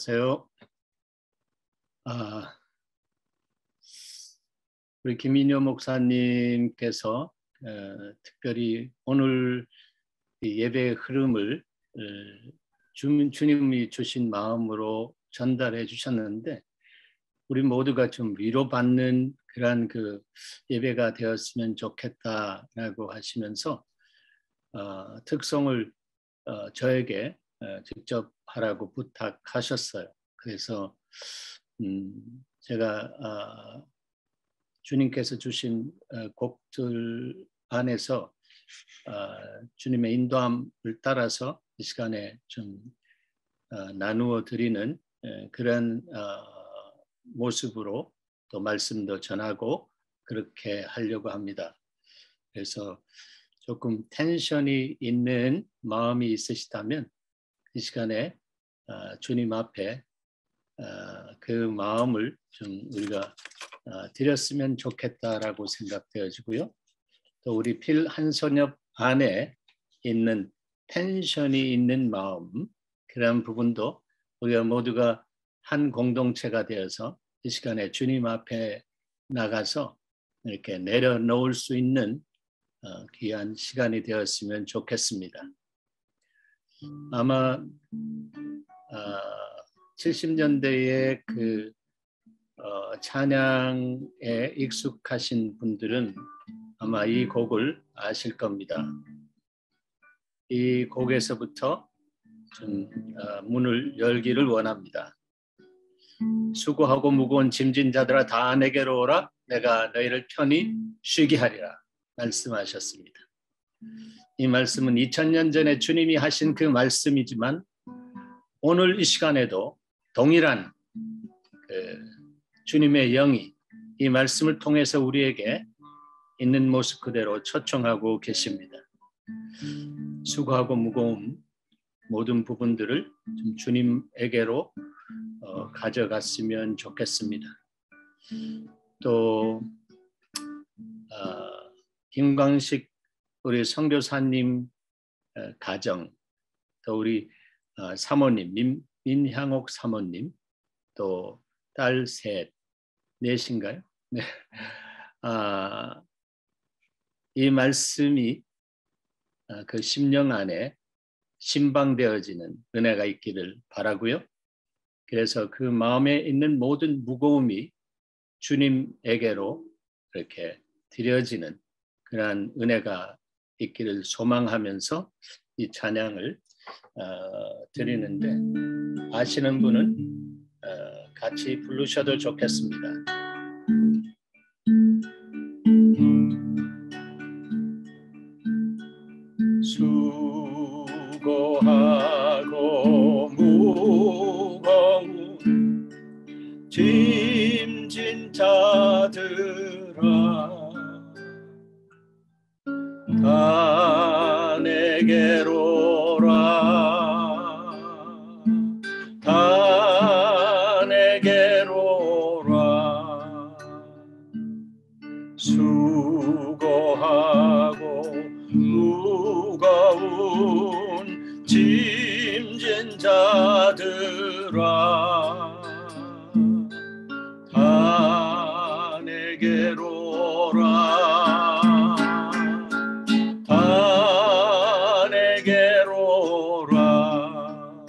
안녕하세요. 우리 김인효 목사님께서 특별히 오늘 예배의 흐름을 주님이 주신 마음으로 전달해 주셨는데, 우리 모두가 좀 위로받는 그런 그 예배가 되었으면 좋겠다라고 하시면서 특성을 저에게 직접 하라고 부탁하셨어요. 그래서 제가 주님께서 주신 곡들 안에서 주님의 인도함을 따라서 이 시간에 좀 나누어 드리는 그런 모습으로 또 말씀도 전하고 그렇게 하려고 합니다. 그래서 조금 텐션이 있는 마음이 있으시다면 이 시간에 주님 앞에 그 마음을 좀 우리가 드렸으면 좋겠다라고 생각되어지고요. 또 우리 필 한선엽 안에 있는 텐션이 있는 마음, 그런 부분도 우리가 모두가 한 공동체가 되어서 이 시간에 주님 앞에 나가서 이렇게 내려놓을 수 있는 귀한 시간이 되었으면 좋겠습니다. 아마 70년대의 그 찬양에 익숙하신 분들은 아마 이 곡을 아실 겁니다. 이 곡에서부터 좀 문을 열기를 원합니다. 수고하고 무거운 짐진 자들아 다 내게로 오라, 내가 너희를 편히 쉬게 하리라 말씀하셨습니다. 이 말씀은 2000년 전에 주님이 하신 그 말씀이지만 오늘 이 시간에도 동일한 주님의 영이 이 말씀을 통해서 우리에게 있는 모습 그대로 초청하고 계십니다. 수고하고 무거운 모든 부분들을 좀 주님에게로 가져갔으면 좋겠습니다. 또 김광식 우리 선교사님 가정, 또 우리 사모님 민향옥 사모님, 또 딸 넷인가요? 네. 이 말씀이 그 심령 안에 심방되어지는 은혜가 있기를 바라고요. 그래서 그 마음에 있는 모든 무거움이 주님에게로 이렇게 드려지는 그러한 은혜가 있기를 소망하면서 이 찬양을 드리는데, 아시는 분은 같이 부르셔도 좋겠습니다. 수고하고 무거운 짐진 자들아 다 내게로 오라, 다 내게로 오라. 수고하고 무거운 짐진 자들아 다 내게로 오라, 다 내게로 오라.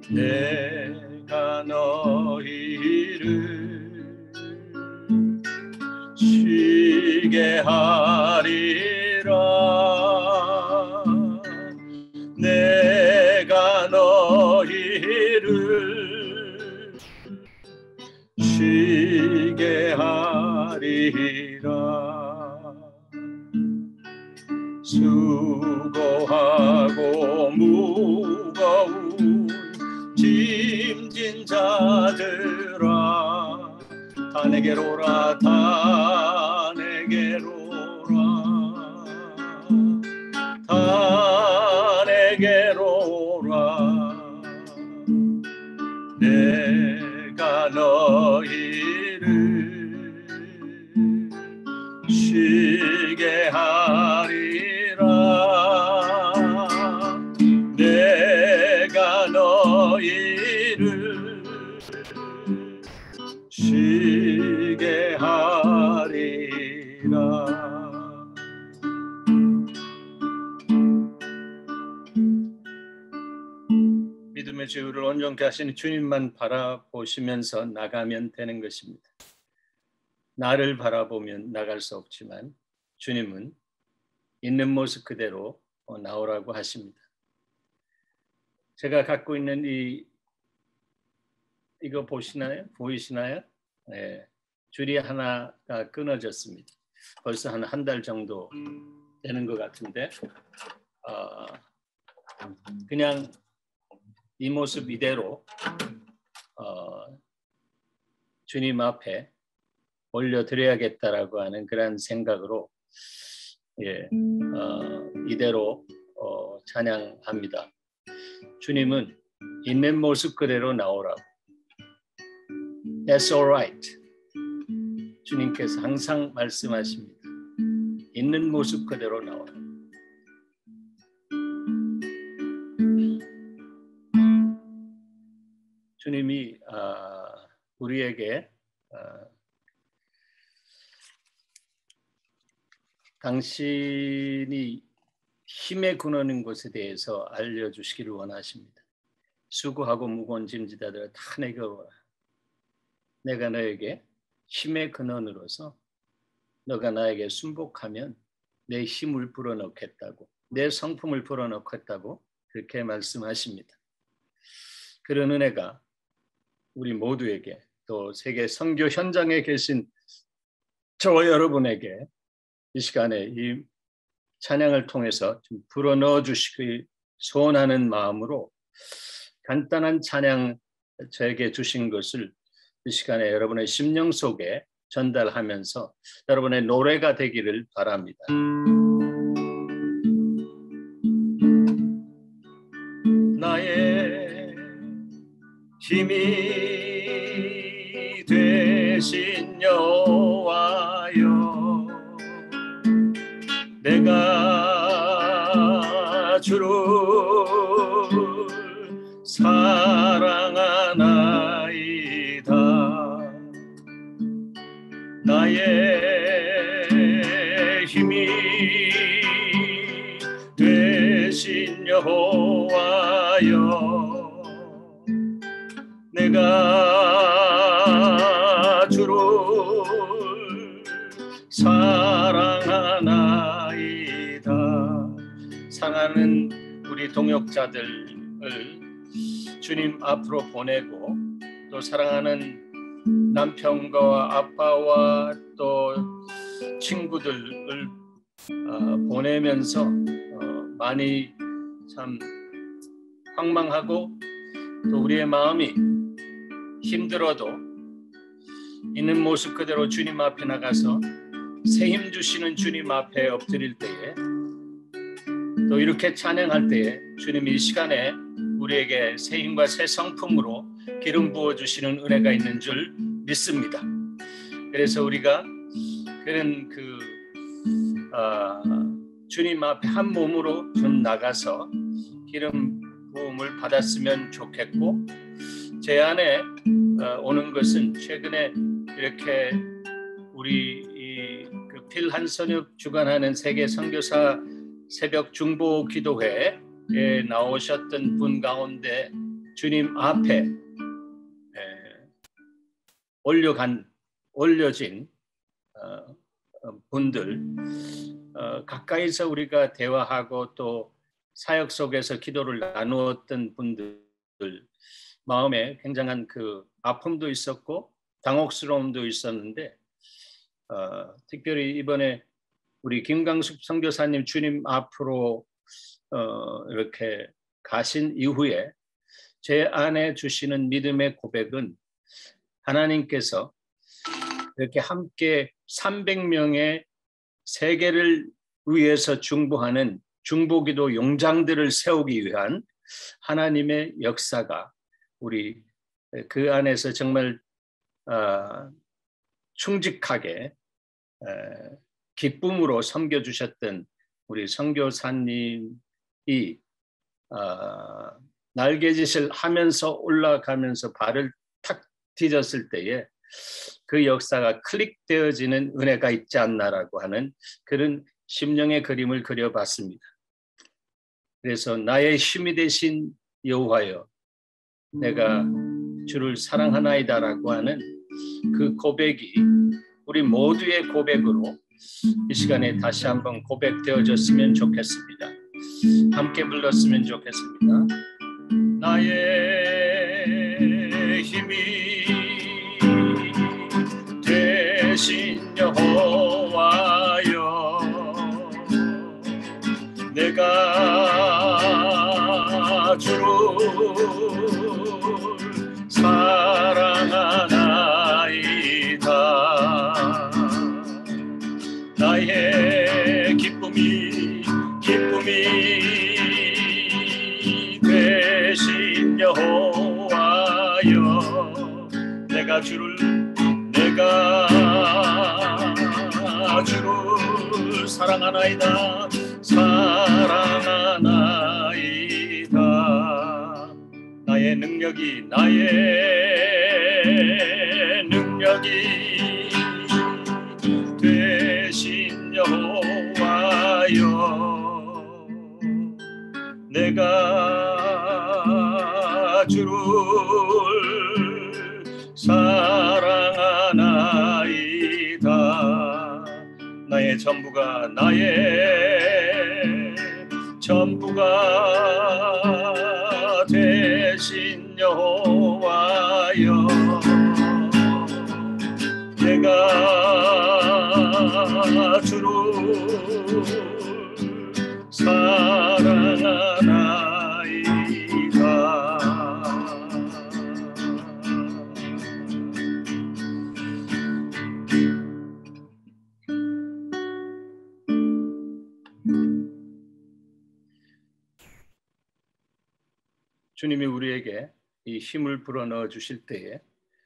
내가 너희를 쉬게 하리라, 내가 너희를 쉬게 하리라. 수고하고 무거운 짐진 자들아 다 내게로 오라, 다 내게로 오라, 다 내게로 오라. 내가 너희를 쉬게 하리라, 내가 너희를 이를 쉬게 하리라. 믿음의 지우를 온전케 하시는 주님만 바라보시면서 나가면 되는 것입니다. 나를 바라보면 나갈 수 없지만 주님은 있는 모습 그대로 나오라고 하십니다. 제가 갖고 있는 이거 보이시나요? 네, 줄이 하나가 끊어졌습니다. 벌써 한 달 정도 되는 것 같은데 그냥 이 모습 이대로 주님 앞에 올려드려야겠다라고 하는 그런 생각으로 이대로 찬양합니다. 주님은 있는 모습 그대로 나오라고. That's all right. 주님께서 항상 말씀하십니다. 있는 모습 그대로 나오라. 주님이 우리에게 당신이 힘의 근원인 것에 대해서 알려주시기를 원하십니다. 수고하고 무거운 짐지다들아 다 내게 오라. 내가 너에게 힘의 근원으로서 너가 나에게 순복하면 내 힘을 불어넣겠다고, 내 성품을 불어넣겠다고 그렇게 말씀하십니다. 그런 은혜가 우리 모두에게 또 세계 선교 현장에 계신 저와 여러분에게 이 시간에 이 찬양을 통해서 좀 불어넣어 주시기 소원하는 마음으로 간단한 찬양 저에게 주신 것을 이 시간에 여러분의 심령 속에 전달하면서 여러분의 노래가 되기를 바랍니다. 나의 힘이 되신 여호와여, 내가 주를 사랑하나이다. 나의 힘이 되신 여호와여, 내가 주를 사랑하나이다. 사랑하는 우리 동역자들을 주님 앞으로 보내고 또 사랑하는 남편과 아빠와 또 친구들을 보내면서 많이 참 황망하고 또 우리의 마음이 힘들어도 있는 모습 그대로 주님 앞에 나가서 새 힘 주시는 주님 앞에 엎드릴 때에 또 이렇게 찬양할 때에 주님이 이 시간에 우리에게 새 힘과 새 성품으로 기름 부어주시는 은혜가 있는 줄 믿습니다. 그래서 우리가 그런 주님 앞에 한 몸으로 좀 나가서 기름 부음을 받았으면 좋겠고, 제 안에 오는 것은 최근에 이렇게 우리 그 필 한선엽 주관하는 세계 선교사 새벽 중보 기도회에 나오셨던 분 가운데 주님 앞에 올려진 분들, 가까이서 우리가 대화하고 또 사역 속에서 기도를 나누었던 분들 마음에 굉장한 그 아픔도 있었고 당혹스러움도 있었는데, 특별히 이번에 우리 김강숙 선교사님 주님 앞으로 이렇게 가신 이후에 제 안에 주시는 믿음의 고백은 하나님께서 이렇게 함께 300명의 세계를 위해서 중보하는 중보기도 용장들을 세우기 위한 하나님의 역사가 우리 그 안에서 정말 충직하게 기쁨으로 섬겨주셨던 우리 선교사님이 날개짓을 하면서 올라가면서 발을 탁 디뎠을 때에 그 역사가 클릭되어지는 은혜가 있지 않나라고 하는 그런 심령의 그림을 그려봤습니다. 그래서 나의 힘이 되신 여호와여, 내가 주를 사랑하나이다라고 하는 그 고백이 우리 모두의 고백으로 이 시간에 다시 한번 고백되어졌으면 좋겠습니다. 함께 불렀으면 좋겠습니다. 나의 힘이 되신 여호와여, 내가 주를 사랑하나이다. 나의 기쁨이 되신 여호와여, 내가 주를 사랑하나이다. 나의 능력이 되신 여호와여, 내가 주를 사랑하나이다. 나의 전부가 되신 여호와여, 내가 주를 사랑하나이다. 주님이 우리에게 이 힘을 불어넣어 주실 때에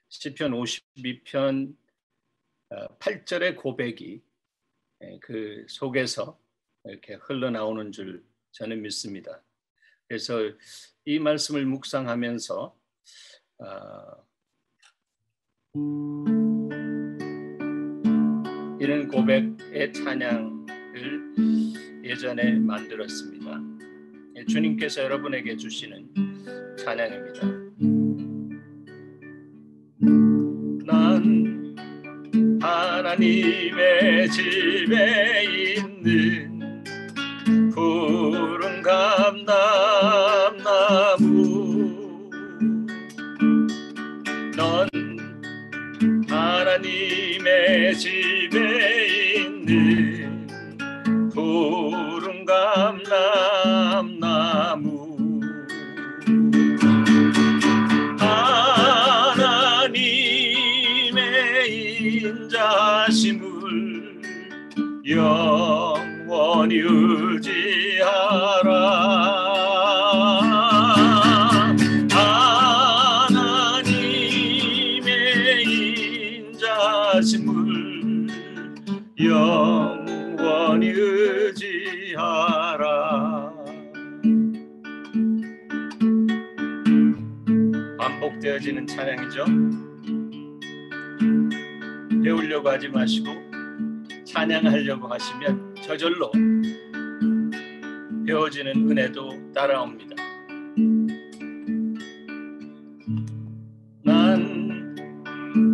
시편 52편 8절의 고백이 그 속에서 이렇게 흘러나오는 줄 저는 믿습니다. 그래서 이 말씀을 묵상하면서 이런 고백의 찬양을 예전에 만들었습니다. 주님께서 여러분에게 주시는 찬양입니다. 난 하나님의 집에 있는 푸른 감람나무, 넌 하나님의 집에 있는 푸른 감람나무, 하나님의 인자심을 영원히 의지하라. 하나님의 인자심을 영원히 의지하라. 반복되어지는 찬양이죠. 배우려고 하지 마시고 찬양하려고 하시면 저절로 배워지는 은혜도 따라옵니다. 난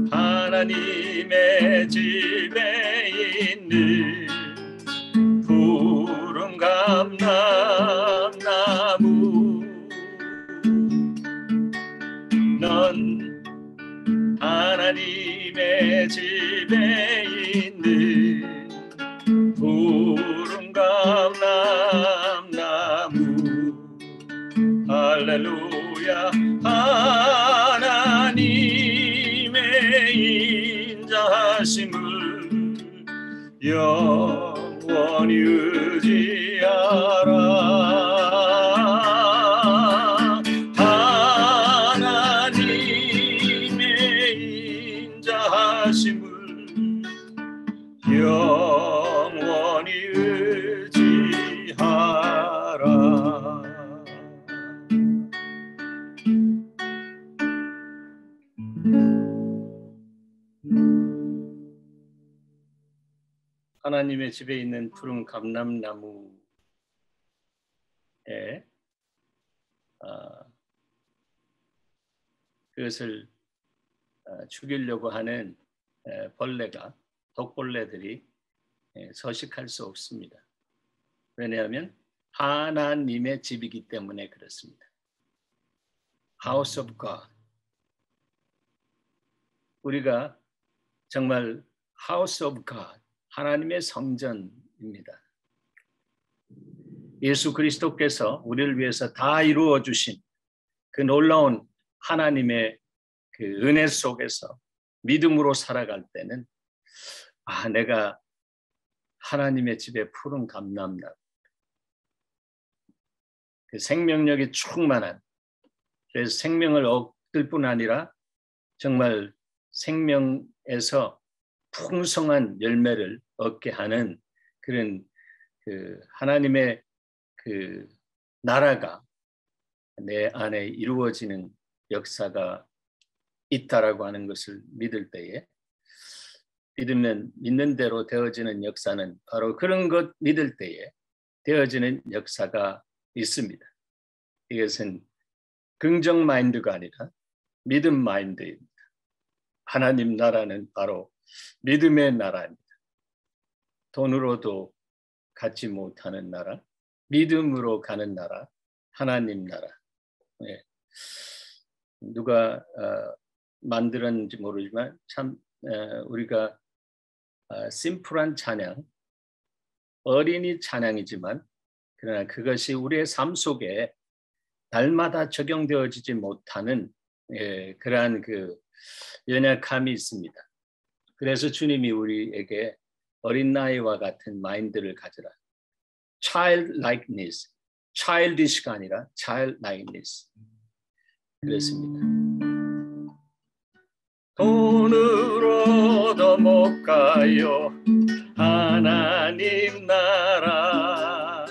하나님의 집에 있는 푸른 감람나무, 넌 하나님의 집에 있는 푸른 감람나무, 할렐루야. 하나님의 인자하심을 영원히 의지하라. 하나님의 인자하심을 영원히 의지하라. 하나님의 집에 있는 푸른 감람나무에 그것을 죽이려고 하는 벌레가 독벌레들이 서식할 수 없습니다. 왜냐하면 하나님의 집이기 때문에 그렇습니다. House of God. 우리가 정말 House of God, 하나님의 성전입니다. 예수 그리스도께서 우리를 위해서 다 이루어 주신 그 놀라운 하나님의 그 은혜 속에서 믿음으로 살아갈 때는 내가 하나님의 집에 푸른 감람나무, 그 생명력이 충만한, 그래서 생명을 얻을 뿐 아니라 정말 생명에서 풍성한 열매를 얻게 하는 그런 그 하나님의 그 나라가 내 안에 이루어지는 역사가 있다라고 하는 것을 믿을 때에, 믿으면 믿는 대로 되어지는 역사는 바로 그런 것 믿을 때에 되어지는 역사가 있습니다. 이것은 긍정 마인드가 아니라 믿음 마인드입니다. 하나님 나라는 바로 믿음의 나라입니다. 돈으로도 갖지 못하는 나라, 믿음으로 가는 나라, 하나님 나라. 네. 누가 만들었는지 모르지만 참 우리가 심플한 찬양, 어린이 찬양이지만 그러나 그것이 우리의 삶 속에 날마다 적용되어지지 못하는 그러한 그 연약함이 있습니다. 그래서 주님이 우리에게 어린 나이와 같은 마인드를 가져라. childlikeness, childish가 아니라 childlikeness. 그렇습니다. 돈으로도 못 가요 하나님 나라.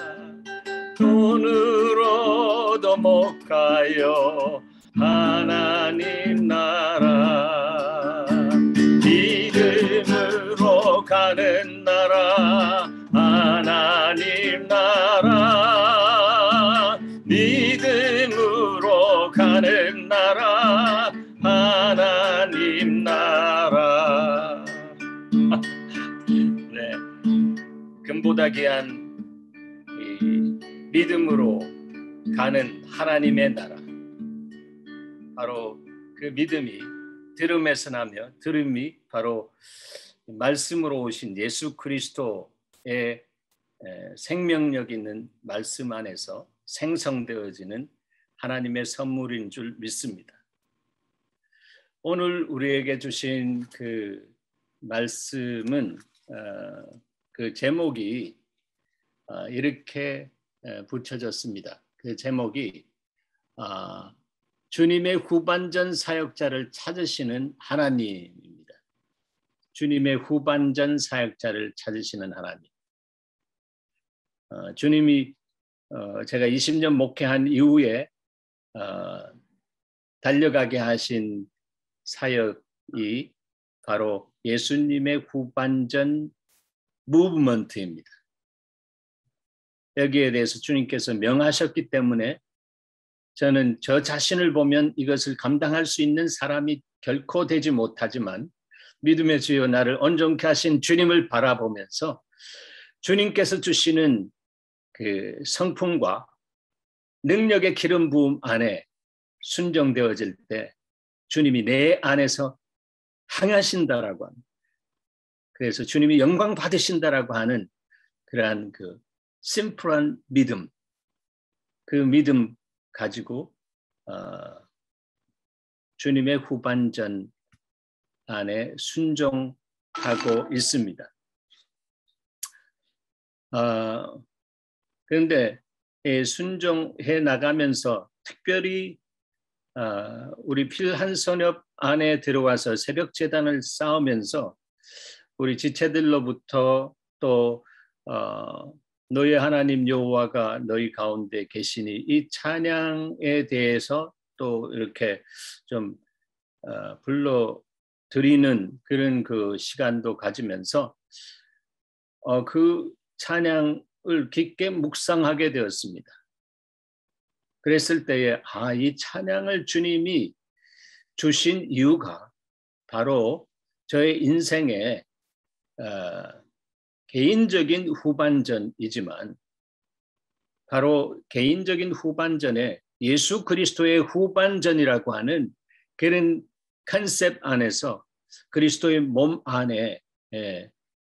돈으로도 못 가요 하나님 나라. 믿음으로 가는 나라 하나님 나라. 믿음으로 가는 나라 하나님 나라. 네, 금보다 귀한 이 믿음으로 가는 하나님의 나라. 바로 그 믿음이 들음에서 나며 들음이 바로 말씀으로 오신 예수 그리스도의 생명력 있는 말씀 안에서 생성되어지는 하나님의 선물인 줄 믿습니다. 오늘 우리에게 주신 그 말씀은 그 제목이 이렇게 붙여졌습니다. 그 제목이 주님의 후반전 사역자를 찾으시는 하나님입니다. 주님의 후반전 사역자를 찾으시는 하나님. 주님이 제가 20년 목회한 이후에 달려가게 하신 사역이 바로 예수님의 후반전 무브먼트입니다. 여기에 대해서 주님께서 명하셨기 때문에 저는 저 자신을 보면 이것을 감당할 수 있는 사람이 결코 되지 못하지만 믿음의 주여 나를 온전케 하신 주님을 바라보면서 주님께서 주시는 그 성품과 능력의 기름 부음 안에 순종되어질 때 주님이 내 안에서 항하신다라고 합니다. 그래서 주님이 영광 받으신다라고 하는 그러한 그 심플한 믿음, 그 믿음 가지고 주님의 후반전 안에 순종하고 있습니다. 그런데 순종해 나가면서 특별히 우리 필한선협 안에 들어와서 새벽 제단을 쌓으면서 우리 지체들로부터 또 너희 하나님 여호와가 너희 가운데 계시니 이 찬양에 대해서 또 이렇게 좀 불러 드리는 그런 그 시간도 가지면서 그 찬양을 깊게 묵상하게 되었습니다. 그랬을 때에 이 찬양을 주님이 주신 이유가 바로 저의 인생의 개인적인 후반전이지만 바로 개인적인 후반전에 예수 그리스도의 후반전이라고 하는 그런 컨셉 안에서 그리스도의 몸 안에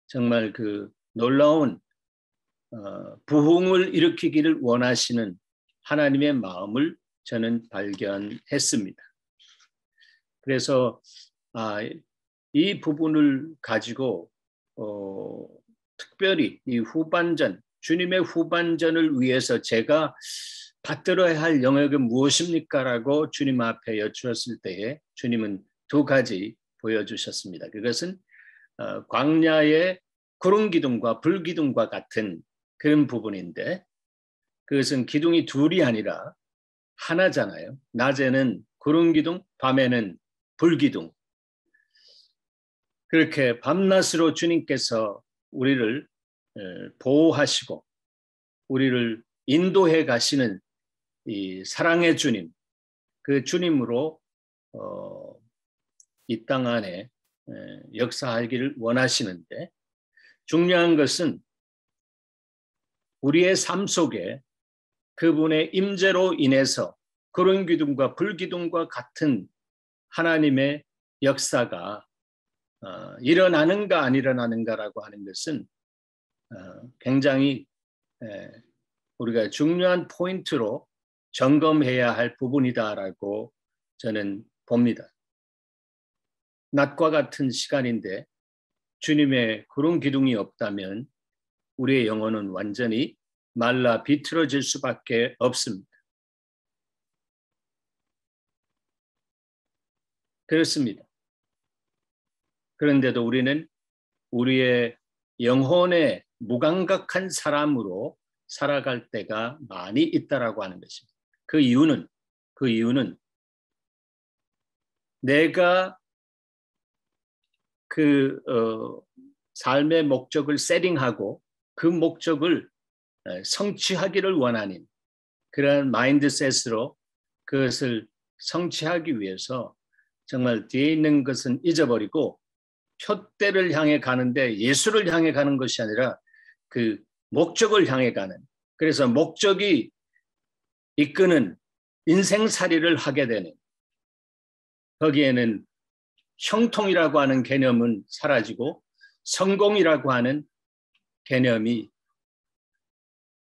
정말 그 놀라운 부흥을 일으키기를 원하시는 하나님의 마음을 저는 발견했습니다. 그래서 이 부분을 가지고 특별히 이 후반전, 주님의 후반전을 위해서 제가 받들어야 할 영역은 무엇입니까? 라고 주님 앞에 여쭈었을 때에 주님은 두 가지 보여주셨습니다. 그것은 광야의 구름 기둥과 불 기둥과 같은 그런 부분인데 그것은 기둥이 둘이 아니라 하나잖아요. 낮에는 구름 기둥, 밤에는 불 기둥. 그렇게 밤낮으로 주님께서 우리를 보호하시고 우리를 인도해 가시는 이 사랑의 주님, 그 주님으로 이 땅 안에 역사하기를 원하시는데 중요한 것은 우리의 삶 속에 그분의 임재로 인해서 구름 기둥과 불 기둥과 같은 하나님의 역사가 일어나는가 안 일어나는가라고 하는 것은 굉장히 우리가 중요한 포인트로 점검해야 할 부분이다라고 저는 봅니다. 낮과 같은 시간인데 주님의 구름 기둥이 없다면 우리의 영혼은 완전히 말라 비틀어질 수밖에 없습니다. 그렇습니다. 그런데도 우리는 우리의 영혼의 무감각한 사람으로 살아갈 때가 많이 있다라고 하는 것입니다. 그 이유는 내가 그 삶의 목적을 세팅하고 그 목적을 성취하기를 원하는 그런 마인드셋으로 그것을 성취하기 위해서 정말 뒤에 있는 것은 잊어버리고 표대를 향해 가는데 예수를 향해 가는 것이 아니라 그 목적을 향해 가는, 그래서 목적이 이끄는 인생살이를 하게 되는, 거기에는 형통이라고 하는 개념은 사라지고 성공이라고 하는 개념이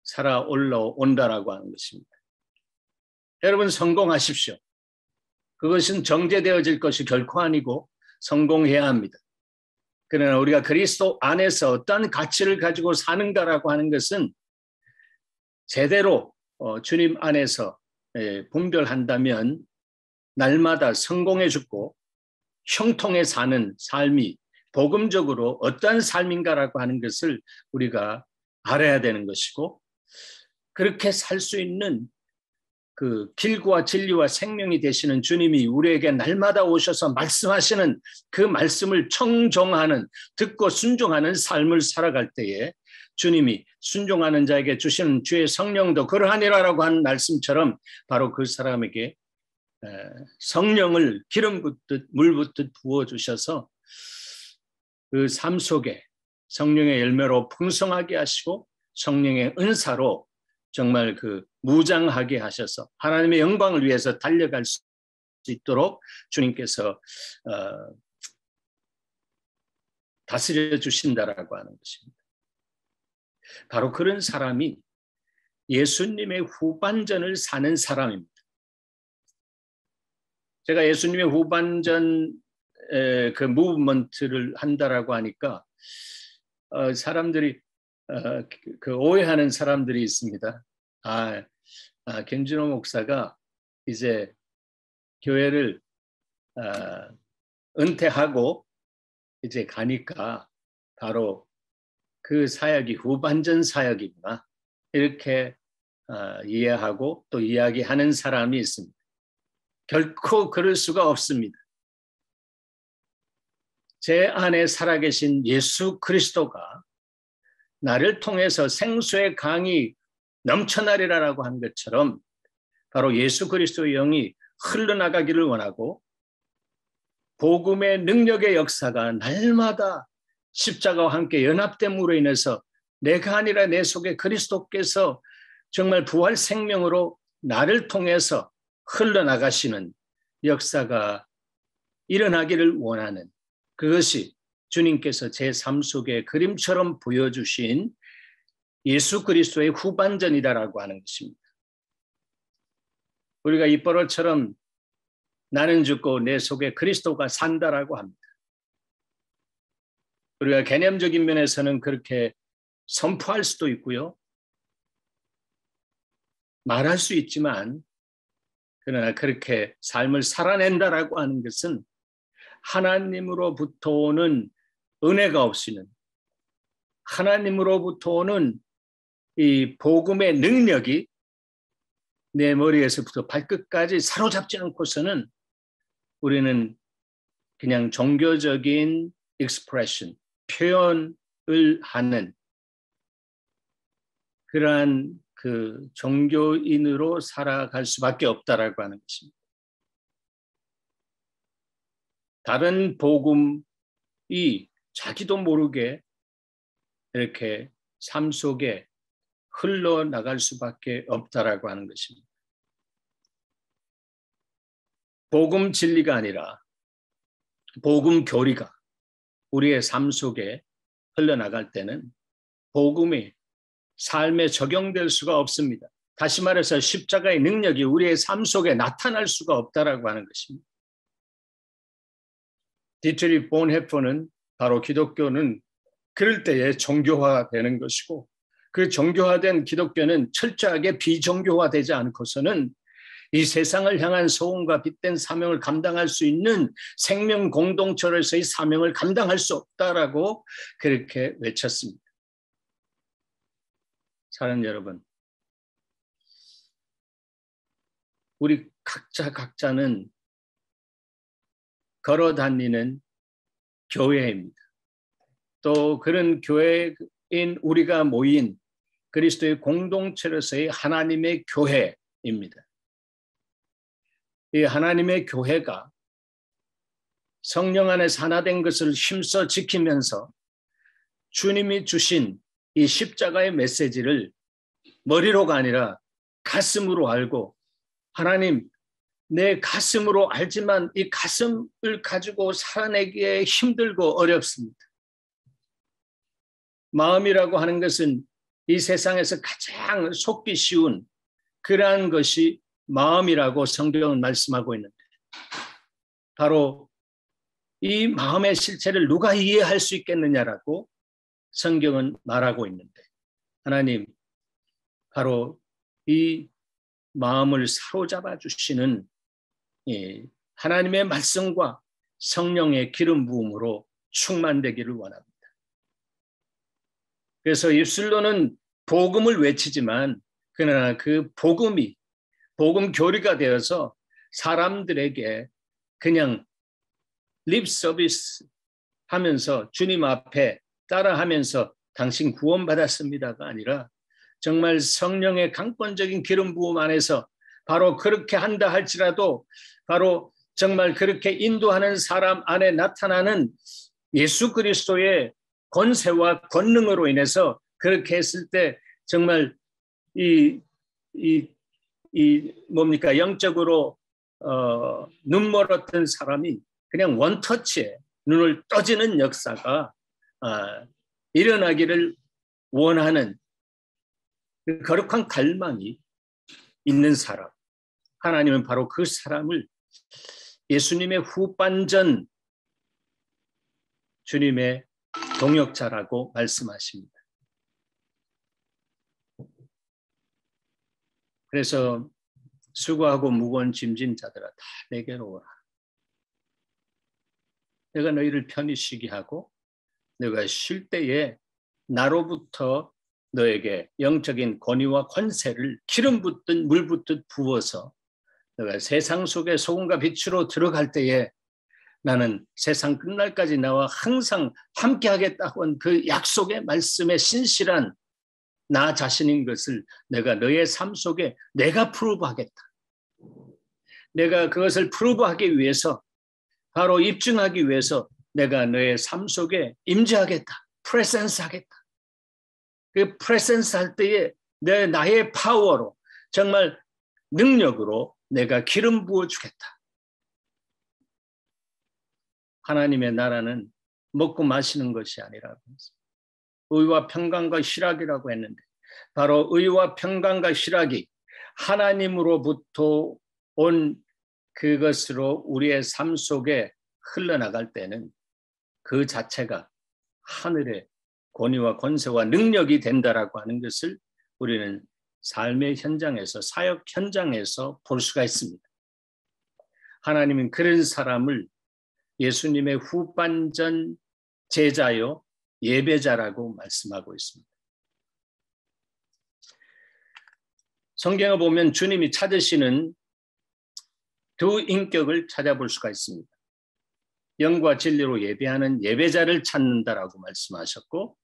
살아 올라온다라고 하는 것입니다. 여러분 성공하십시오. 그것은 정제되어질 것이 결코 아니고 성공해야 합니다. 그러나 우리가 그리스도 안에서 어떤 가치를 가지고 사는가라고 하는 것은 제대로 주님 안에서 분별한다면 날마다 성공해 죽고 형통해 사는 삶이 복음적으로 어떤 삶인가라고 하는 것을 우리가 알아야 되는 것이고, 그렇게 살 수 있는 그 길과 진리와 생명이 되시는 주님이 우리에게 날마다 오셔서 말씀하시는 그 말씀을 청종하는, 듣고 순종하는 삶을 살아갈 때에 주님이 순종하는 자에게 주시는 주의 성령도 그러하니라라고 하는 말씀처럼 바로 그 사람에게 성령을 기름 붓듯 물 붓듯 부어주셔서 그 삶 속에 성령의 열매로 풍성하게 하시고 성령의 은사로 정말 그 무장하게 하셔서 하나님의 영광을 위해서 달려갈 수 있도록 주님께서 다스려 주신다라고 하는 것입니다. 바로 그런 사람이 예수님의 후반전을 사는 사람입니다. 제가 예수님의 후반전 그 무브먼트를 한다라고 하니까 사람들이 그 오해하는 사람들이 있습니다. 김진호 목사가 이제 교회를 은퇴하고 이제 가니까 바로 그 사역이 후반전 사역이구나, 이렇게 이해하고 또 이야기하는 사람이 있습니다. 결코 그럴 수가 없습니다. 제 안에 살아계신 예수 그리스도가 나를 통해서 생수의 강이 넘쳐나리라라고 한 것처럼 바로 예수 그리스도의 영이 흘러나가기를 원하고 복음의 능력의 역사가 날마다 십자가와 함께 연합됨으로 인해서 내가 아니라 내 속에 그리스도께서 정말 부활 생명으로 나를 통해서 흘러나가시는 역사가 일어나기를 원하는 그것이 주님께서 제 삶 속에 그림처럼 보여주신 예수 그리스도의 후반전이다라고 하는 것입니다. 우리가 이 버릇처럼 나는 죽고 내 속에 그리스도가 산다라고 합니다. 우리가 개념적인 면에서는 그렇게 선포할 수도 있고요. 말할 수 있지만 그러나 그렇게 삶을 살아낸다라고 하는 것은 하나님으로부터 오는 은혜가 없이는 하나님으로부터 오는 이 복음의 능력이 내 머리에서부터 발끝까지 사로잡지 않고서는 우리는 그냥 종교적인 expression, 표현을 하는 그러한 그 종교인으로 살아갈 수밖에 없다라고 하는 것입니다. 다른 복음이 자기도 모르게 이렇게 삶 속에 흘러나갈 수밖에 없다라고 하는 것입니다. 복음 진리가 아니라 복음 교리가 우리의 삶 속에 흘러나갈 때는 복음이 삶에 적용될 수가 없습니다. 다시 말해서 십자가의 능력이 우리의 삶 속에 나타날 수가 없다라고 하는 것입니다. 디트리 본헤퍼는 바로 기독교는 그럴 때에 종교화되는 것이고 그 종교화된 기독교는 철저하게 비종교화되지 않고서는 이 세상을 향한 소원과 빛된 사명을 감당할 수 있는 생명 공동체로서의 사명을 감당할 수 없다라고 그렇게 외쳤습니다. 사랑하는 여러분, 우리 각자는 걸어 다니는 교회입니다. 또 그런 교회인 우리가 모인 그리스도의 공동체로서의 하나님의 교회입니다. 이 하나님의 교회가 성령 안에서 하나 된 것을 힘써 지키면서 주님이 주신 이 십자가의 메시지를 머리로가 아니라 가슴으로 알고 하나님 내 가슴으로 알지만 이 가슴을 가지고 살아내기에 힘들고 어렵습니다. 마음이라고 하는 것은 이 세상에서 가장 속기 쉬운 그러한 것이 마음이라고 성경은 말씀하고 있는데 바로 이 마음의 실체를 누가 이해할 수 있겠느냐라고 성경은 말하고 있는데 하나님 바로 이 마음을 사로잡아 주시는 하나님의 말씀과 성령의 기름 부음으로 충만되기를 원합니다. 그래서 입술로는 복음을 외치지만 그러나 그 복음이 복음 교리가 되어서 사람들에게 그냥 립 서비스 하면서 주님 앞에 따라하면서 당신 구원받았습니다가 아니라 정말 성령의 강권적인 기름 부음 안에서 바로 그렇게 한다 할지라도 바로 정말 그렇게 인도하는 사람 안에 나타나는 예수 그리스도의 권세와 권능으로 인해서 그렇게 했을 때 정말 뭡니까 영적으로 눈 멀었던 사람이 그냥 원터치에 눈을 떠지는 역사가 일어나기를 원하는 그 거룩한 갈망이 있는 사람. 하나님은 바로 그 사람을 예수님의 후반전 주님의 동역자라고 말씀하십니다. 그래서 수고하고 무거운 짐진 자들아 다 내게로 오라. 내가 너희를 편히 쉬게 하고 너가 쉴 때에 나로부터 너에게 영적인 권위와 권세를 기름 붓듯 물 붓듯 부어서 너가 세상 속에 소금과 빛으로 들어갈 때에 나는 세상 끝날까지 나와 항상 함께하겠다고 한 그 약속의 말씀에 신실한 나 자신인 것을 내가 너의 삶 속에 내가 프루브하겠다. 내가 그것을 프루브하기 위해서 바로 입증하기 위해서 내가 너의 삶 속에 임재하겠다. 프레센스 하겠다. 그 프레센스 할 때에 나의 파워로 정말 능력으로 내가 기름 부어주겠다. 하나님의 나라는 먹고 마시는 것이 아니라고 했습니다. 의와 평강과 희락이라고 했는데 바로 의와 평강과 희락이 하나님으로부터 온 그것으로 우리의 삶 속에 흘러나갈 때는 그 자체가 하늘의 권위와 권세와 능력이 된다라고 하는 것을 우리는 삶의 현장에서 사역 현장에서 볼 수가 있습니다. 하나님은 그런 사람을 예수님의 후반전 제자요 예배자라고 말씀하고 있습니다. 성경을 보면 주님이 찾으시는 두 인격을 찾아볼 수가 있습니다. 영과 진리로 예배하는 예배자를 찾는다라고 말씀하셨고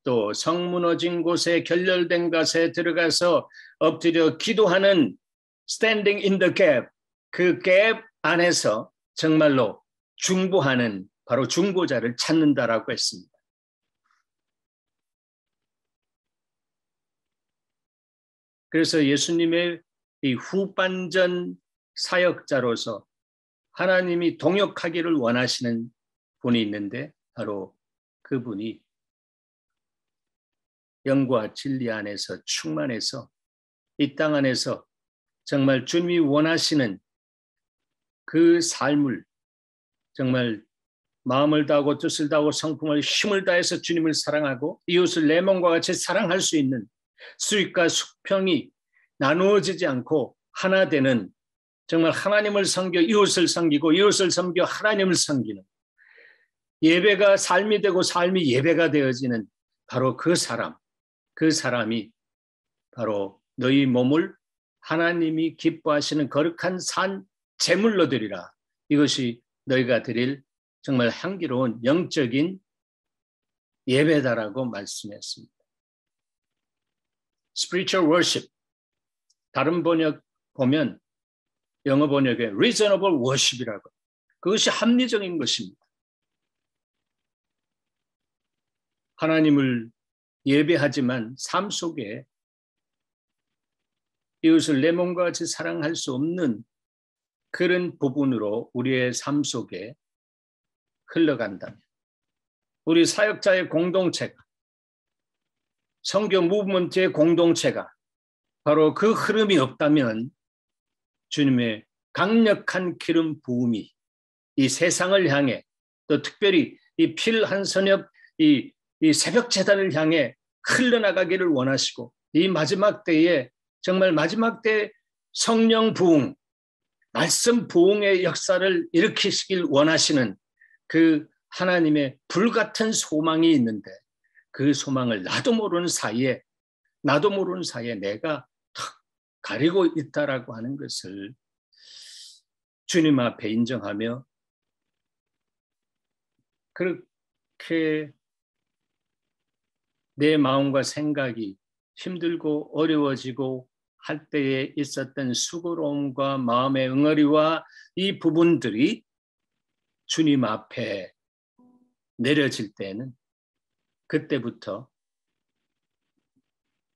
또 성 무너진 곳에 결렬된 곳에 들어가서 엎드려 기도하는 standing in the gap, 그 갭 안에서 정말로 중보하는 바로 중보자를 찾는다라고 했습니다. 그래서 예수님의 이 후반전 사역자로서 하나님이 동역하기를 원하시는 분이 있는데 바로 그분이 영과 진리 안에서 충만해서 이 땅 안에서 정말 주님이 원하시는 그 삶을 정말 마음을 다하고 뜻을 다하고 성품을 힘을 다해서 주님을 사랑하고 이웃을 내 몸과 같이 사랑할 수 있는 수익과 숙평이 나누어지지 않고 하나 되는 정말 하나님을 섬겨 이웃을 섬기고 이웃을 섬겨 하나님을 섬기는 예배가 삶이 되고 삶이 예배가 되어지는 바로 그 사람이 바로 너희 몸을 하나님이 기뻐하시는 거룩한 산 제물로 드리라. 이것이 너희가 드릴 정말 향기로운 영적인 예배다라고 말씀했습니다. Spiritual worship. 다른 번역 보면 영어 번역에 reasonable worship이라고. 그것이 합리적인 것입니다. 하나님을 예배하지만 삶 속에 이웃을 내 몸과 같이 사랑할 수 없는 그런 부분으로 우리의 삶 속에 흘러간다면 우리 사역자의 공동체가 선교 무브먼트의 공동체가 바로 그 흐름이 없다면 주님의 강력한 기름 부음이 이 세상을 향해 또 특별히 이 필 한 선엽 이 새벽 제단을 향해 흘러나가기를 원하시고 이 마지막 때에 정말 마지막 때 성령 부흥 말씀 부흥의 역사를 일으키시길 원하시는 그 하나님의 불같은 소망이 있는데 그 소망을 나도 모르는 사이에 내가 탁 가리고 있다라고 하는 것을 주님 앞에 인정하며 그렇게 내 마음과 생각이 힘들고 어려워지고 할 때에 있었던 수고로움과 마음의 응어리와 이 부분들이 주님 앞에 내려질 때는 그때부터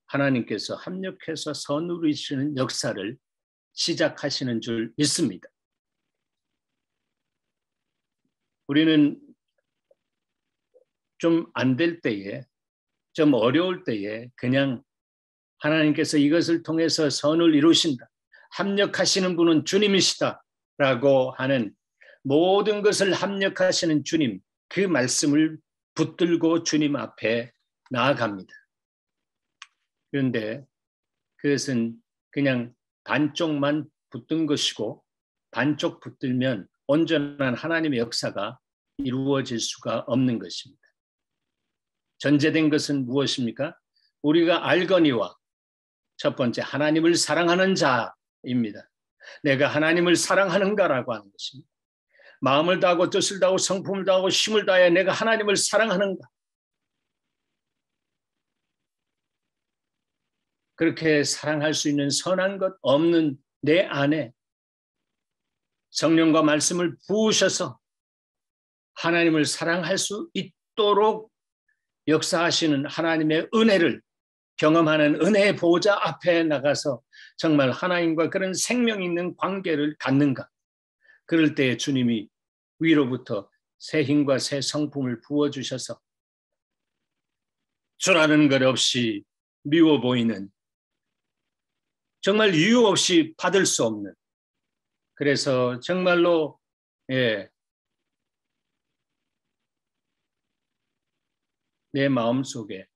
하나님께서 합력해서 서누르시는 역사를 시작하시는 줄 믿습니다. 우리는 좀 안 될 때에 좀 어려울 때에 그냥 하나님께서 이것을 통해서 선을 이루신다. 합력하시는 분은 주님이시다라고 하는 모든 것을 합력하시는 주님, 그 말씀을 붙들고 주님 앞에 나아갑니다. 그런데 그것은 그냥 반쪽만 붙든 것이고 반쪽 붙들면 온전한 하나님의 역사가 이루어질 수가 없는 것입니다. 전제된 것은 무엇입니까? 우리가 알거니와 첫 번째 하나님을 사랑하는 자입니다. 내가 하나님을 사랑하는가라고 하는 것입니다. 마음을 다하고 뜻을 다하고 성품을 다하고 힘을 다해 내가 하나님을 사랑하는가? 그렇게 사랑할 수 있는 선한 것 없는 내 안에 성령과 말씀을 부으셔서 하나님을 사랑할 수 있도록 역사하시는 하나님의 은혜를 경험하는 은혜의 보호자 앞에 나가서 정말 하나님과 그런 생명 있는 관계를 갖는가? 그럴 때 주님이 위로부터 새 힘과 새 성품을 부어주셔서 주라는 것 없이 미워 보이는 정말 이유 없이 받을 수 없는 그래서 정말로 내 마음속에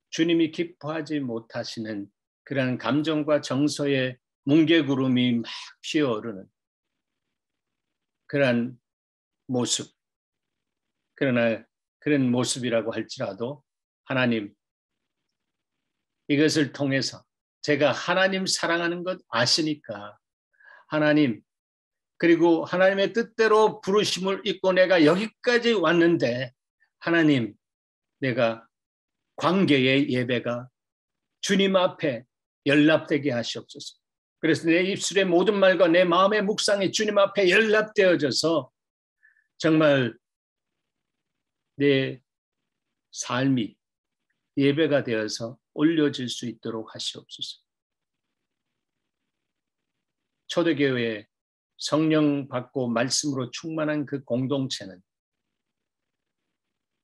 주님이 기뻐하지 못하시는 그런 감정과 정서의 뭉게구름이 막 피어오르는 그런 모습. 그러나 그런 모습이라고 할지라도 하나님 이것을 통해서 제가 하나님 사랑하는 것 아시니까 하나님 그리고 하나님의 뜻대로 부르심을 입고 내가 여기까지 왔는데 하나님 내가 관계의 예배가 주님 앞에 연락되게 하시옵소서. 그래서 내 입술의 모든 말과 내 마음의 묵상이 주님 앞에 연락되어져서 정말 내 삶이 예배가 되어서 올려질 수 있도록 하시옵소서. 초대교회에 성령 받고 말씀으로 충만한 그 공동체는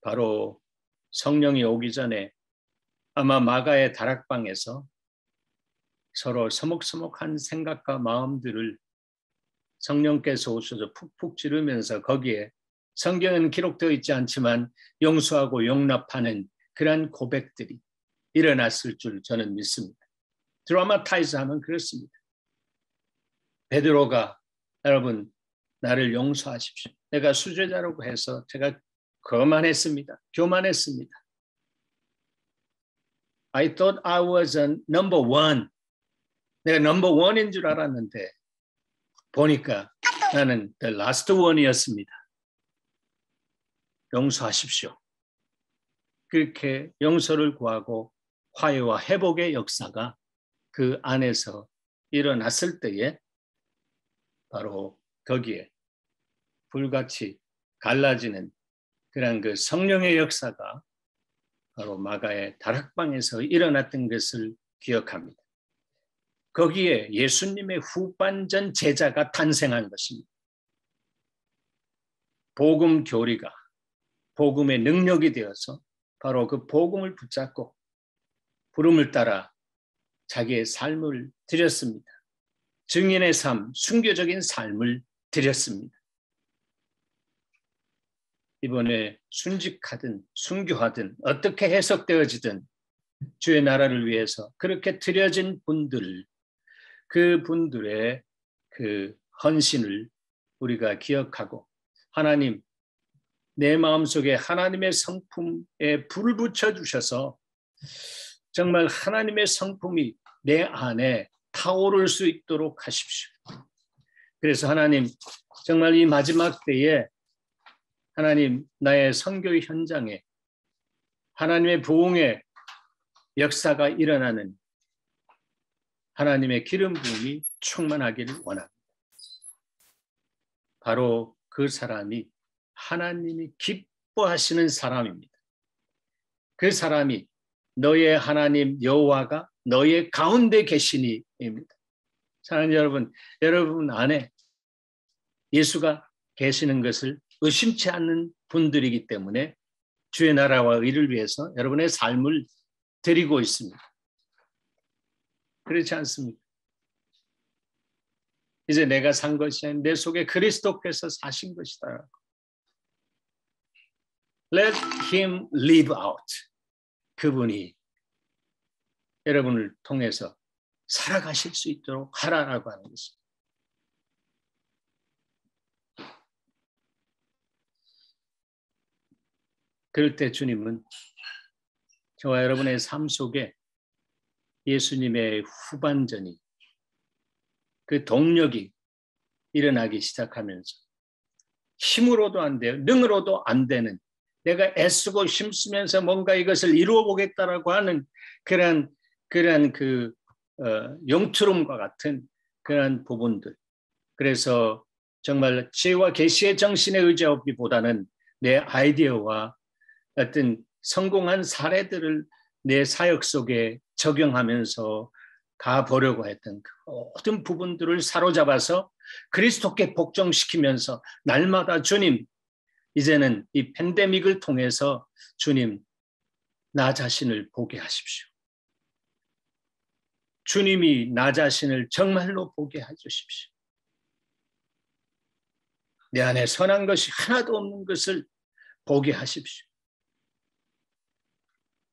바로 성령이 오기 전에 아마 마가의 다락방에서 서로 서먹서먹한 생각과 마음들을 성령께서 오셔서 푹푹 찌르면서 거기에 성경은 기록되어 있지 않지만 용서하고 용납하는 그러한 고백들이 일어났을 줄 저는 믿습니다. 드라마타이즈 하면 그렇습니다. 베드로가 여러분 나를 용서하십시오. 내가 수제자라고 해서 제가 교만했습니다. I thought I was a number one. 내가 넘버 원인 줄 알았는데 보니까 나는 the last one이었습니다. 용서하십시오. 그렇게 용서를 구하고 화해와 회복의 역사가 그 안에서 일어났을 때에 바로 거기에 불같이 갈라지는 그런 그 성령의 역사가 바로 마가의 다락방에서 일어났던 것을 기억합니다. 거기에 예수님의 후반전 제자가 탄생한 것입니다. 복음 교리가 복음의 능력이 되어서 바로 그 복음을 붙잡고 부름을 따라 자기의 삶을 드렸습니다. 증인의 삶, 순교적인 삶을 드렸습니다. 이번에 순직하든 순교하든 어떻게 해석되어지든 주의 나라를 위해서 그렇게 드려진 분들, 그분들의 그 헌신을 우리가 기억하고 하나님 내 마음속에 하나님의 성품에 불을 붙여주셔서 정말 하나님의 성품이 내 안에 타오를 수 있도록 하십시오. 그래서 하나님 정말 이 마지막 때에 하나님 나의 선교 현장에 하나님의 부흥의 역사가 일어나는 하나님의 기름 부음이 충만하기를 원합니다. 바로 그 사람이 하나님이 기뻐하시는 사람입니다. 그 사람이 너의 하나님 여호와가 너의 가운데 계시니입니다. 사랑하는 여러분 안에 예수가 계시는 것을 의심치 않는 분들이기 때문에 주의 나라와 의를 위해서 여러분의 삶을 드리고 있습니다. 그렇지 않습니까? 이제 내가 산 것이 아닌 내 속에 그리스도께서 사신 것이다. Let him live out. 그분이 여러분을 통해서 살아가실 수 있도록 하라라고 하는 것입니다. 그럴 때 주님은 저와 여러분의 삶 속에 예수님의 후반전이 그 동력이 일어나기 시작하면서 힘으로도 안 돼요. 능으로도 안 되는, 내가 애쓰고 힘쓰면서 뭔가 이것을 이루어 보겠다라고 하는 그런 그 용투름과 같은 그런 부분들. 그래서 정말 지혜와 계시의 정신에 의지하기보다는 내 아이디어와 어떤 성공한 사례들을 내 사역 속에 적용하면서 가보려고 했던 그 모든 부분들을 사로잡아서 그리스도께 복종시키면서 날마다 주님, 이제는 이 팬데믹을 통해서 주님, 나 자신을 보게 하십시오. 주님이 나 자신을 정말로 보게 해주십시오. 내 안에 선한 것이 하나도 없는 것을 보게 하십시오.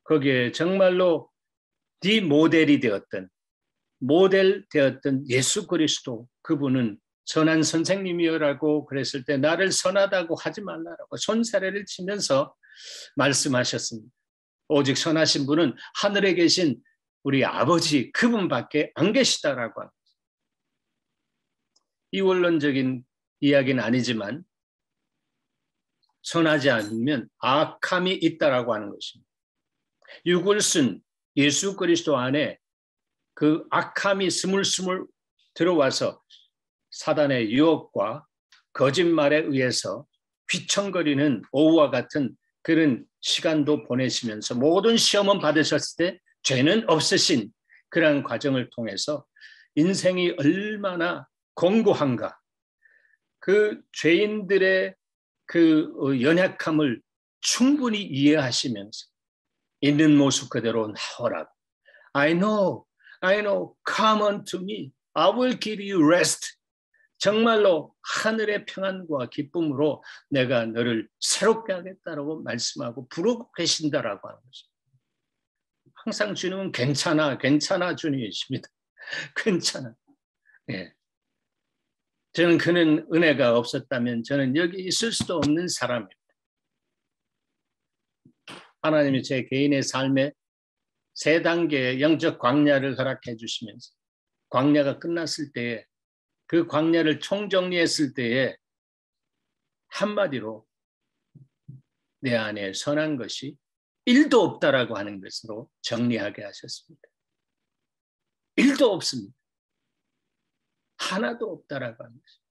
거기에 정말로 네 모델이 되었던 예수 그리스도, 그분은 선한 선생님이여라고 그랬을 때 나를 선하다고 하지 말라라고 손사래를 치면서 말씀하셨습니다. 오직 선하신 분은 하늘에 계신 우리 아버지 그분밖에 안 계시다라고 합니다. 이원론적인 이야기는 아니지만 선하지 않으면 악함이 있다라고 하는 것입니다. 육을 쓴 예수 그리스도 안에 그 악함이 스물스물 들어와서 사단의 유혹과 거짓말에 의해서 휘청거리는 오후와 같은 그런 시간도 보내시면서 모든 시험은 받으셨을 때 죄는 없으신 그런 과정을 통해서 인생이 얼마나 공고한가, 그 죄인들의 그 연약함을 충분히 이해하시면서 있는 모습 그대로 나오라고. I know, come unto me. I will give you rest. 정말로 하늘의 평안과 기쁨으로 내가 너를 새롭게 하겠다라고 말씀하고 부르고 계신다라고 하는 거죠. 항상 주님은 괜찮아 주님이십니다. 괜찮아. 예. 저는 그는 은혜가 없었다면 저는 여기 있을 수도 없는 사람입니다. 하나님이 제 개인의 삶에 세 단계의 영적 광야를 허락해 주시면서 광야가 끝났을 때에 그 광야를 총정리했을 때에 한마디로 내 안에 선한 것이 1도 없다라고 하는 것으로 정리하게 하셨습니다. 1도 없습니다. 하나도 없다라고 하는 것입니다.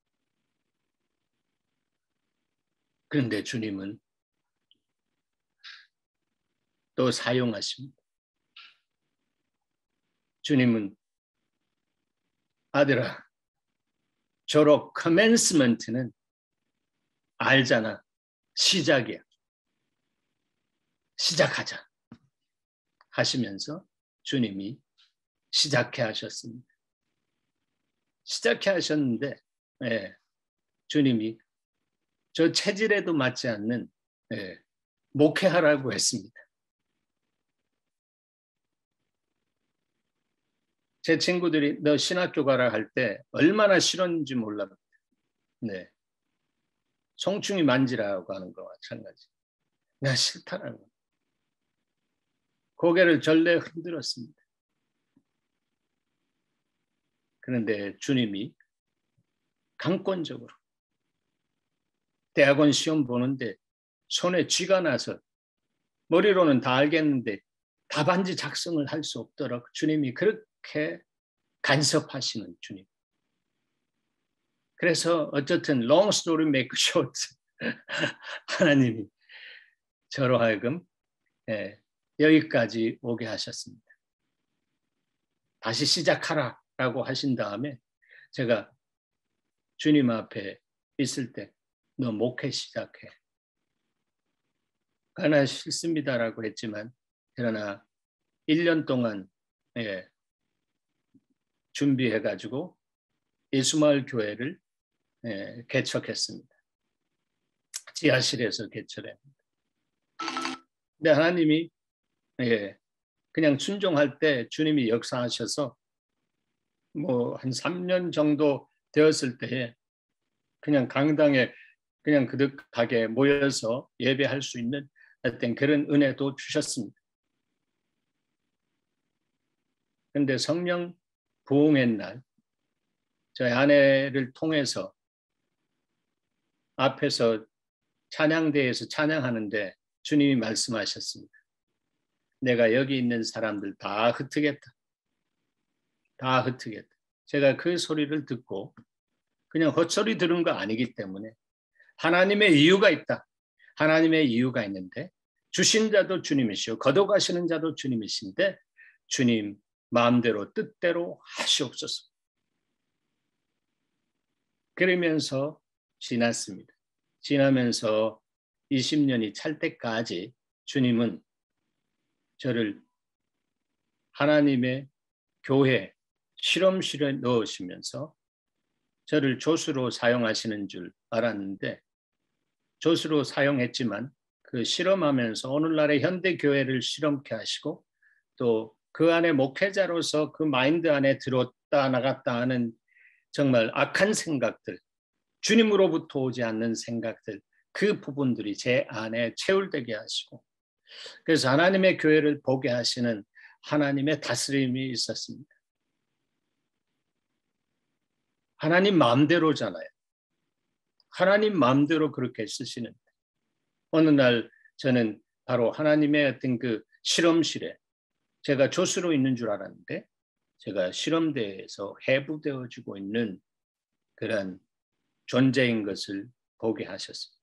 그런데 주님은 또 사용하십니다. 주님은 아들아, 졸업 커맨스먼트는 알잖아. 시작이야. 시작하자 하시면서 주님이 시작해 하셨습니다. 시작해 하셨는데 주님이 저 체질에도 맞지 않는 목회하라고 했습니다. 제 친구들이 너 신학교 가라 할 때 얼마나 싫었는지 몰라. 네. 송충이 만지라고 하는 거와 마찬가지. 내가 싫다라고. 고개를 절레 흔들었습니다. 그런데 주님이 강권적으로 대학원 시험 보는데 손에 쥐가 나서 머리로는 다 알겠는데 답안지 작성을 할 수 없도록 주님이 그렇게 간섭하시는 주님. 그래서 어쨌든 long story make short 하나님이 저로 하여금 여기까지 오게 하셨습니다. 다시 시작하라라고 하신 다음에 제가 주님 앞에 있을 때 너 목회 시작해. 가나 싫습니다라고 했지만 그러나 1년 동안 준비해가지고 예수마을 교회를 개척했습니다. 지하실에서 개척했습니다. 근데 하나님이 그냥 순종할 때 주님이 역사하셔서 뭐 한 3년 정도 되었을 때에 그냥 강당에 그냥 그득하게 모여서 예배할 수 있는 어떤 그런 은혜도 주셨습니다. 그런데 성령 부흥의 날 저희 아내를 통해서 앞에서 찬양대에서 찬양하는데 주님이 말씀하셨습니다. 내가 여기 있는 사람들 다 흩트겠다. 다 흩트겠다. 제가 그 소리를 듣고 그냥 헛소리 들은 거 아니기 때문에 하나님의 이유가 있다. 하나님의 이유가 있는데 주신 자도 주님이시오. 거둬가시는 자도 주님이신데 주님 마음대로 뜻대로 하시옵소서. 그러면서 지났습니다. 지나면서 20년이 찰 때까지 주님은 저를 하나님의 교회 실험실에 넣으시면서 저를 조수로 사용하시는 줄 알았는데 조수로 사용했지만 그 실험하면서 오늘날의 현대교회를 실험케 하시고 또 그 안에 목회자로서 그 마인드 안에 들었다 나갔다 하는 정말 악한 생각들, 주님으로부터 오지 않는 생각들, 그 부분들이 제 안에 체울되게 하시고 그래서 하나님의 교회를 보게 하시는 하나님의 다스림이 있었습니다. 하나님 마음대로잖아요. 하나님 마음대로 그렇게 쓰시는데 어느 날 저는 바로 하나님의 어떤 그 실험실에 제가 조수로 있는 줄 알았는데 제가 실험대에서 해부되어지고 있는 그런 존재인 것을 보게 하셨습니다.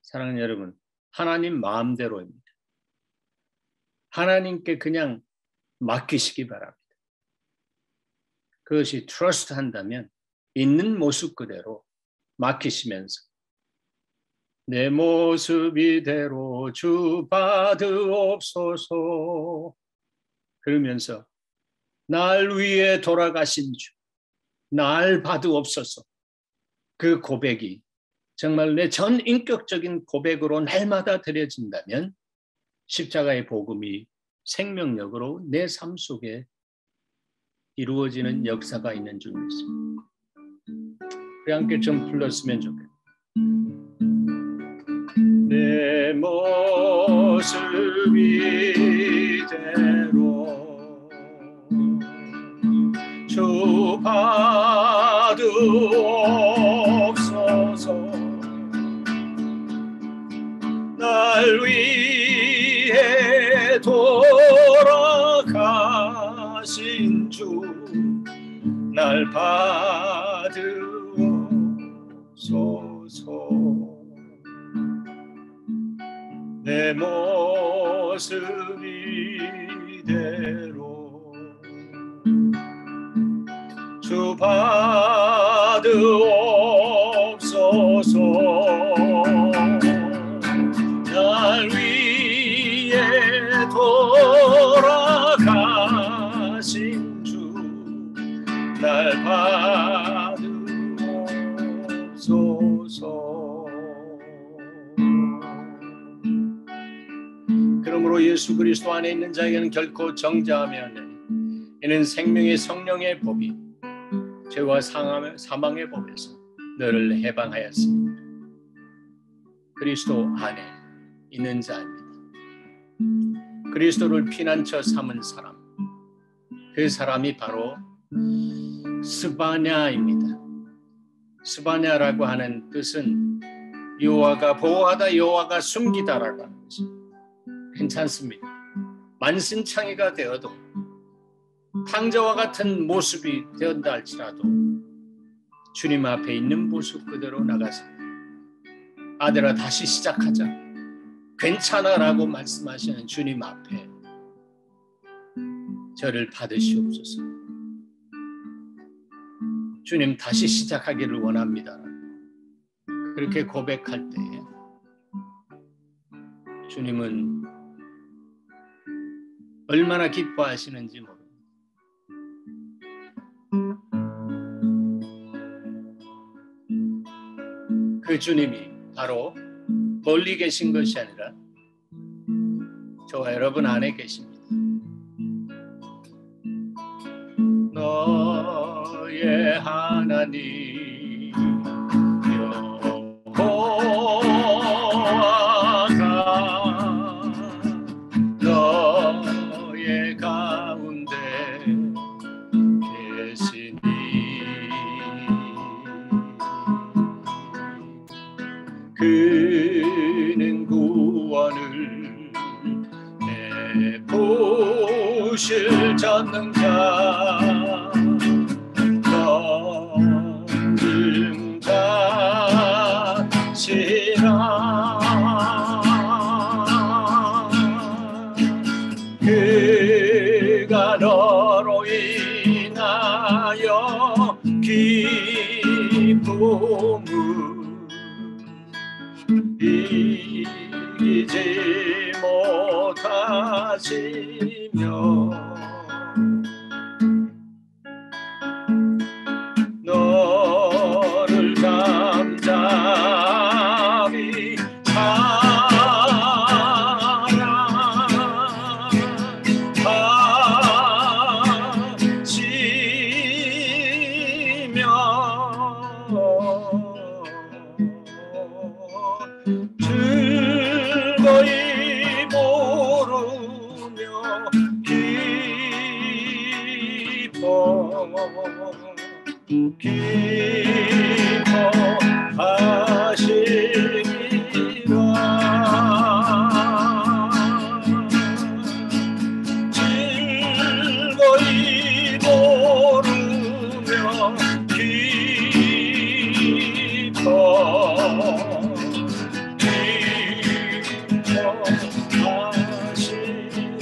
사랑하는 여러분, 하나님 마음대로입니다. 하나님께 그냥 맡기시기 바랍니다. 그것이 트러스트 한다면 있는 모습 그대로 맡기시면서 내 모습 이대로 주 받으옵소서 그러면서 날 위해 돌아가신 주, 날 받으옵소서 그 고백이 정말 내 전 인격적인 고백으로 날마다 드려진다면 십자가의 복음이 생명력으로 내 삶 속에 이루어지는 역사가 있는 줄 믿습니다. 우리 함께 좀 불렀으면 좋겠습니다. 내 모습 이대로 주 받으옵소서 날 위해 돌아가신 주 날 받으옵소서 내 모습 이대로 주 받으옵소서 날 위해 돌아가신 주 날 받으옵소서 그러므로 예수 그리스도 안에 있는 자에게는 결코 정죄함이 없나니 이는 생명의 성령의 법이 죄와 사망의 법에서 너를 해방하였습니다. 그리스도 안에 있는 자입니다. 그리스도를 피난처 삼은 사람, 그 사람이 바로 스바냐입니다. 스바냐라고 하는 뜻은 여호와가 보호하다 여호와가 숨기다라고 하는 것입니다. 괜찮습니다. 만신창이가 되어도 탕자와 같은 모습이 되었다 할지라도 주님 앞에 있는 모습 그대로 나가서 아들아 다시 시작하자 괜찮아라고 말씀하시는 주님 앞에 저를 받으시옵소서. 주님 다시 시작하기를 원합니다. 그렇게 고백할 때에 주님은 얼마나 기뻐하시는지 모릅니다. 그 주님이 바로 멀리 계신 것이 아니라 저와 여러분 안에 계십니다. 너의 하나님 여호와가 너의 가운데 계시니 그는 구원을 내부실 전능자 전능자시라 그가 너로 인하여 기쁨을 이기지 못하시며 너를 잠잠히 즐거이 부르며 기뻐하시리라 즐거이 부르며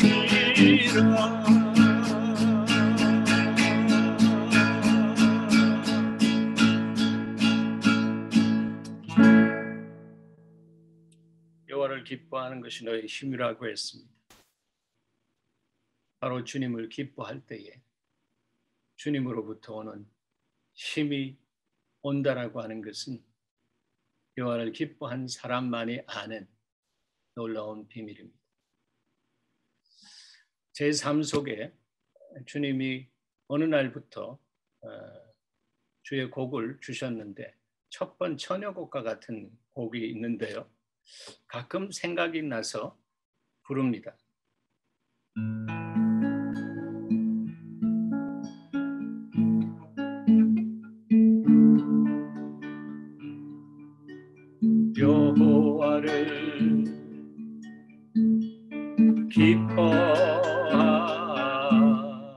기뻐하시리라 여호와를 기뻐하는 것이 너의 힘이라고 했습니다. 바로 주님을 기뻐할 때에 주님으로부터 오는 힘이 온다라고 하는 것은 여호와를 기뻐한 사람만이 아는 놀라운 비밀입니다. 제 삶 속에 주님이 어느 날부터 주의 곡을 주셨는데 첫 번 처녀곡과 같은 곡이 있는데요. 가끔 생각이 나서 부릅니다. 여호와를 기뻐하라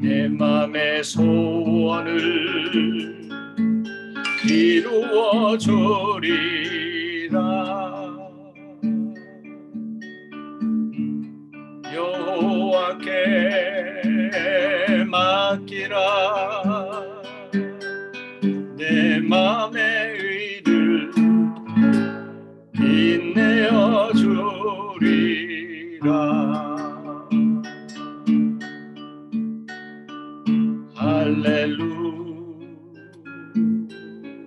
내 맘의 소원을 이루어 주리라 여호와께 맡기라 내 맘의 의를 인내어 주리라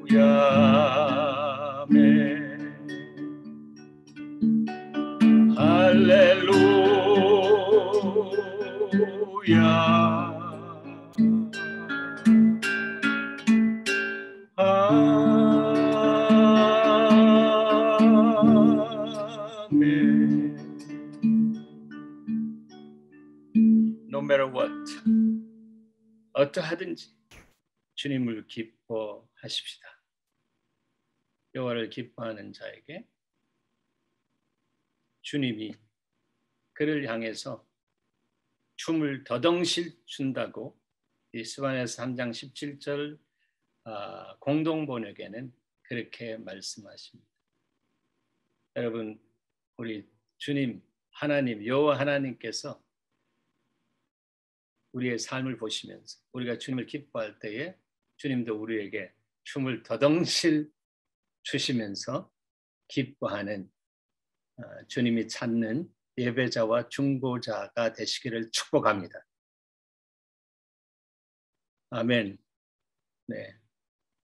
할렐루야 아멘 할렐루야 아멘 No matter what 어떠하든지 주님을 기뻐하십시다. 여호와를 기뻐하는 자에게 주님이 그를 향해서 춤을 더덩실 춘다고 이 스바냐서 3장 17절 공동 번역에는 그렇게 말씀하십니다. 여러분 우리 주님 하나님 여호와 하나님께서 우리의 삶을 보시면서 우리가 주님을 기뻐할 때에 주님도 우리에게 춤을 더덩실 추시면서 기뻐하는 주님이 찾는 예배자와 중보자가 되시기를 축복합니다. 아멘. 네.